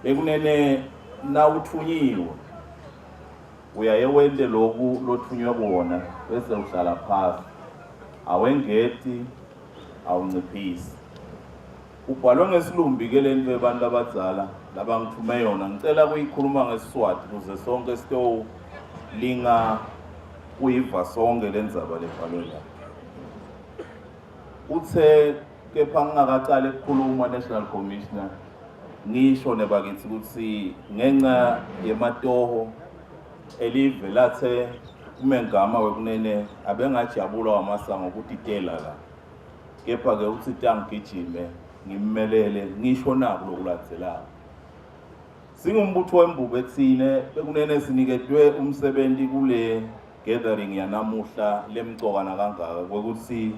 ekunene nawuthunyiwe uyaye wente lokhu lothunywe kona bese uhlala phasi awengeti awunciphisi. Ubhalwe ngesilumbi ke lento yabantu abadzala labangithume yona, ngicela kuyikhuluma ngeSiswati kuze sonke sitolinga kuyiva sonke lendzaba lebhalwe la. Uthe kepha ngingakaqali ukukhuluma National Commissioner ngisho nebakithi ukuthi ngenxa yematoho elive lathe umengama wekunene abengajabula wamasango ukuthi itela la, kepha ke uthi tangigijime ngimmelele ngisho nako lokulatselayo. Singumbutho wembubo ethine bekunene siniketwe umsebenzi kule gathering yanamuhla lemcokana kangaka kwekuthi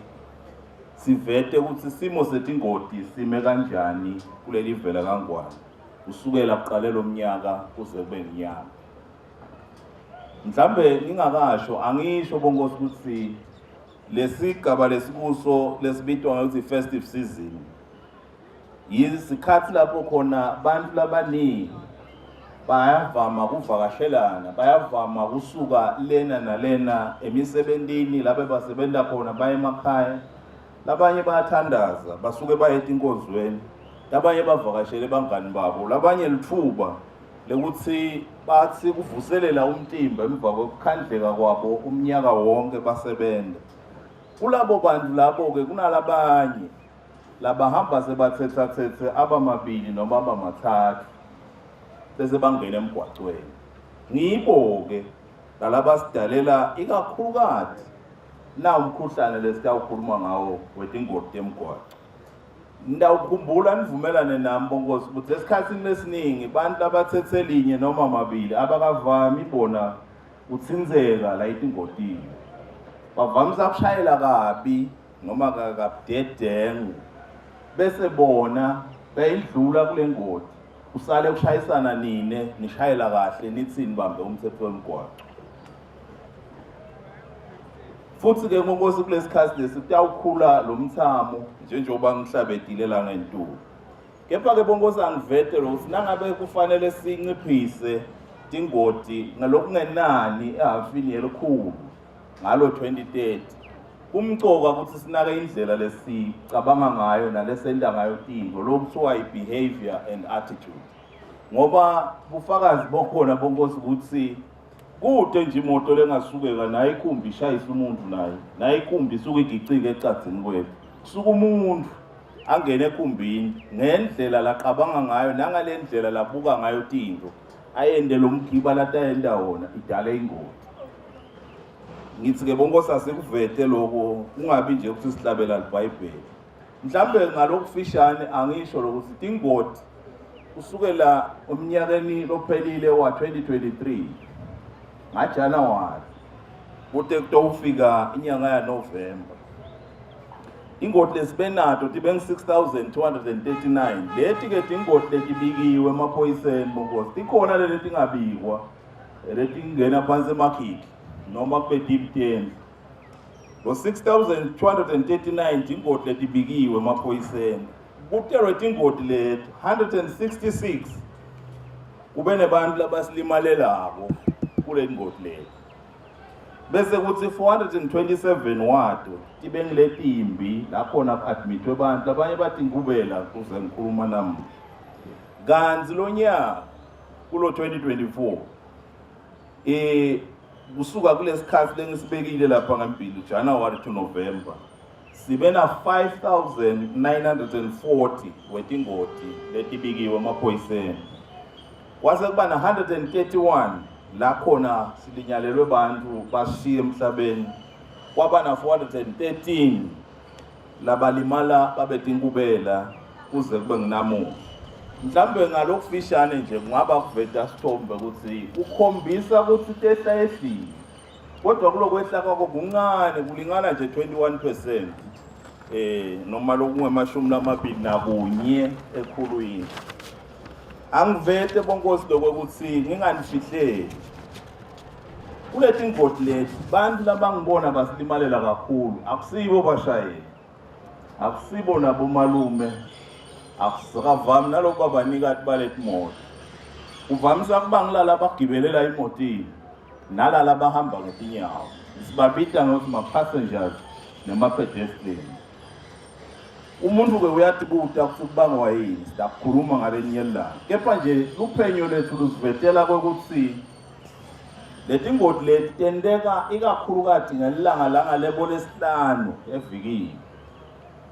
sivete ukuthi simo setingoti sime kanjani kuleli vela kangwane kusukela kuqalela umnyaka kuze kube nginyaka. Mhlambe ngingakasho angisho bonke ukuthi lesigaba lesikuso lesibitwa ngokuthi festive season yisikhathi lapho khona abantu labaningi bayavama kuvakashelana, bayavama kusuka lena nalena emisebentini lapho basebenza khona baye emakhaya, labanye bayathandaza basuke baye etinkozweni, labanye bavakashele bangani babo, labanye lithuba lekuthi bathi kuvuselela umtimba emva kokukhandleka kwabo umnyaka wonke basebenza. Kulabo bantu labo ke kunalabanye labahamba sebathetha abamabili noma abamathathu bese bangena emgwaqweni. Ngibo ke lalaba sidalela ikakhulukazi na umkhuhlane lesitawukhuluma ngawo wetingoti emgwaqo. Ndawukhumbula nivumelane nami bonke ukuthi esikhathini lesiningi bantu abathethe linye noma mabili abakavami bona utsinzeka la itingotini. Bavamisa kushayela kabi noma kabudedengu bese bona bayidlula kule ngoti usale kushayisana nine nishayela kahle nithi nibambe umthetho wemgwaqo. Futhi ke ngokuthi kulesikhathi lesitawukhula lo mthamo njengoba ngihlabedile la ngentulo. Kepha ke bonke angivete lo sinangabe kufanele sinciphise tingoti ngalokungenani ehafini elikhulu ngalo 2030. Kumcoka ukuthi sinake indlela lesicabanga ngayo nalesenda ngayo tinto lokuthiwa behavior and attitude. Ngoba bufakazi bokhona bonke ukuthi kude nje imoto lengasukeka naye ikhumbi ishayisa umuntu naye ikhumbi isuke igicike ecadzini kwethu. Kusuka umuntu angene ekhumbini ngendlela laqabanga ngayo nangalendlela labuka ngayo tinto ayende lo mgiba latayenda wona idale ingoti. Ngithi ke bonke sasekuvete lokho kungabi nje ukuthi sihlabela iBhayibheli. Mhlambe ngalokufishane angisho lokuthi tingoti kusukela umnyakeni lophelile wa 2023 ngaJanuwari kude kutofika inyanga yaNovemba ingoti lesibenato tibe ngi-6,239. Leti ke tingoti letibikiwe emaphoyiseni bonke tikhona leti ngabikwa letingena phansi emakhiki noma kube deep 10. Lo 6,239 tingoti letibikiwe emaphoyiseni kutelwe tingoti leti 166 kube nebantu labasilimalelako kule ngoti leti. Bese kuthi 427 wato tibe ngiletimbi lakhona ku-admitwe abantu abanye bathi ngikubela kuze ngikhuluma nami. Kanzi lo nyaka kulo 2024 kusuka kulesikhathi lengisibekile lapha ngempilo January to November sibe na 5,940 wetingoti letibikiwe emaphoyiseni. Kwase kuba na 131 la khona silinyalelwe bantu bashiye emhlabeni. Kwaba na 413 labalimala babetinkubela kuze kube nginamuhla. Mhlambe ngalokufishane nje kungaba kuveta sithombe ukuthi ukhombisa ukuthi tehla ehlile. Kodwa kulokwehla kwakho kuncane kulingana nje 21%. Noma lokungemashumi lamabili nakunye ekhulwini. Angivete bonke lokho ukuthi nginganifihleli. Kuleti ngoti leti bantu labangibona basilimalela kakhulu akusibo bashayeli. Akusibo nabo malume. Akusakavami naloko babanika baleti moto. Uvamisa kuba ngilala abagibelela emotini nalala abahamba ngetinyawo. Sibabita ngokuthi ma-passengers nema-pedestrians. Umuntu-ke uyatibuta ukuthi kubangwa yini, sidakukhuluma ngalenye ilanga. Kepha nje uphenyo lethu lusivetela kokuthi leti ngoti leti tendeka ikakhulukazi ngelanga langalebo lesihlanu evikini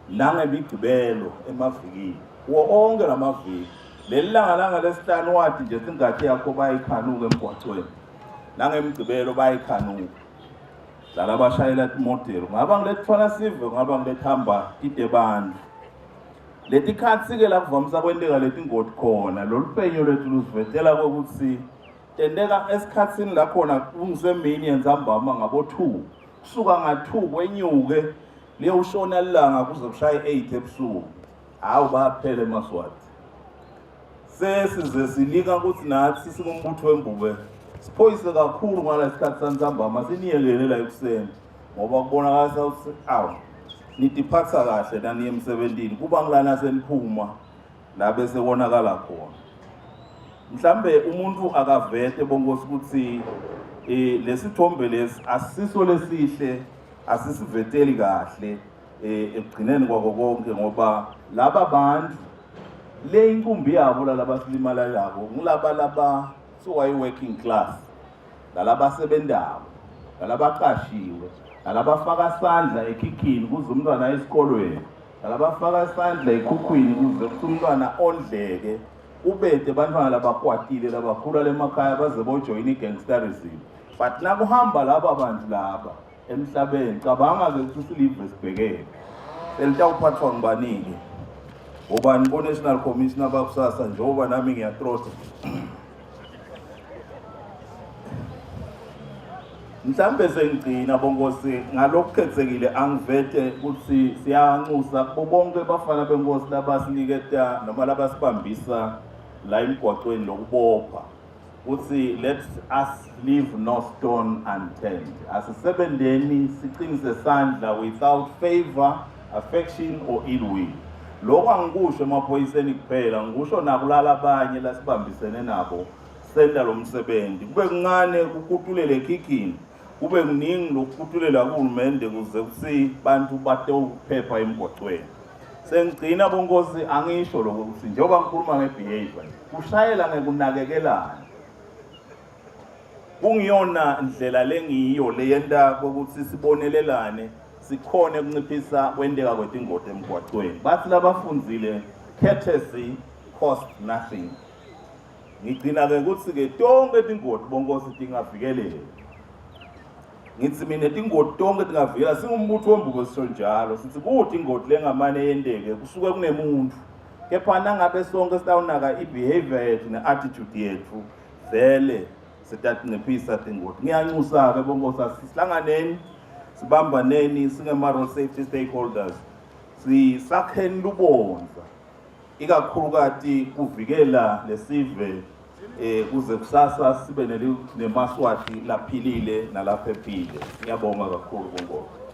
nangemigqibelo emavikini kuwo onke lamaviki. Leli langa langalesihlanu wathi nje singathi yakho bayikhanuka emgwaqweni nangemigqibelo bayikhanuka lala bashayela imodelo ngaba ngilethwana sive ngaba ngilethamba idebandla. Leti khathi-ke la kuvamisa kwenteka leti ngoti khona lolu phenyo lethu lusivetela kokuthi tendeka esikhatsini la khona kungisemini yenzambama ngabo-2 kusuka nga-2 kwenyuke liyoshona lilanga kuze kushaye 8 ebusuku. Hawu baphela eMaswati. Sesize silika ukuthi nathi singumbutho wembube siphoyise kakhulu ngala sikhathi sanzambama siniyekelela ekuseni ngoba kubonakalisa ukuthi awu nitiphatha kahle naniye emsebentini kuba ngilana seniphuma la bese konakala khona. Mhlambe umuntu akavete bongosi ukuthi lesithombe lesi asiso lesihle asisiveteli kahle ekugcineni kwako konke ngoba laba bantu le inkumbi yabo lalaba silimala labo ngilaba so working class lalaba sebendayo lalaba qashiwe lalaba faka isandla ekhikhini kuze umntwana esikolweni lalaba faka isandla ekhukhwini kuze umntwana ondleke ubete bantwana labakwatile labakhula lemakhaya baze bojoyina igangsterism. But nakuhamba laba bantu laba emhlabeni cabanga-ke ukuthi silive sibhekele selitawuphathwa ngibanike ubani ko-National Commissioner bakusasa njengoba nami ngiyatrotha. Mhlambe sengigcina bongosi ngalokukhethekile angivete ukuthi siyanxusa kubo bonke bafana benkosi labasiniketa noma labasibambisa la emgwaqweni lokubopha ukuthi let us leave no stone unturned. Asisebenzeni siqinise sandla without favor, affection or ill will. Lokho angikusho emaphoyiseni kuphela ngikusho nakulala abanye lasibambisene nabo senda lo msebenzi kube kuncane ukukutulele ekhikhini kube kuningi lokukutulela kuhulumende kuze kuthi bantu batewuphepha emgwaqweni. Sengigcina bonkosi angisho lokho ukuthi njengoba ngikhuluma ngebehavior kushayela ngekunakekelana kungiyona indlela lengiyo leyenda ukuthi sibonelelane sikhone ukunciphisa kwenteka kwetingoti emgwaqweni. Bathi labafundzile courtesy cost nothing. Ngigcina-ke ukuthi-ke tonke tingoti bonkosi tingavikeleka. Ngithi mina tingoti tonke tingavikela singumbutho wembube sisho njalo sithi kuthi ingoti lengamane yenteke kusuke kunemuntu kepha nangabe sonke sitawunaka ibehavior yethu ne-attitude yethu vele sitatinciphisa tingoti. Ngiyanxusa-ke bonkosi sihlanganeni sibambaneni singema-road safety stakeholders sisakheni lubonza ikakhulukazi kuvikela lesive kuze kusasa sibe neMaswati laphilile nalaphephile. Ngiyabonga kakhulu bonke.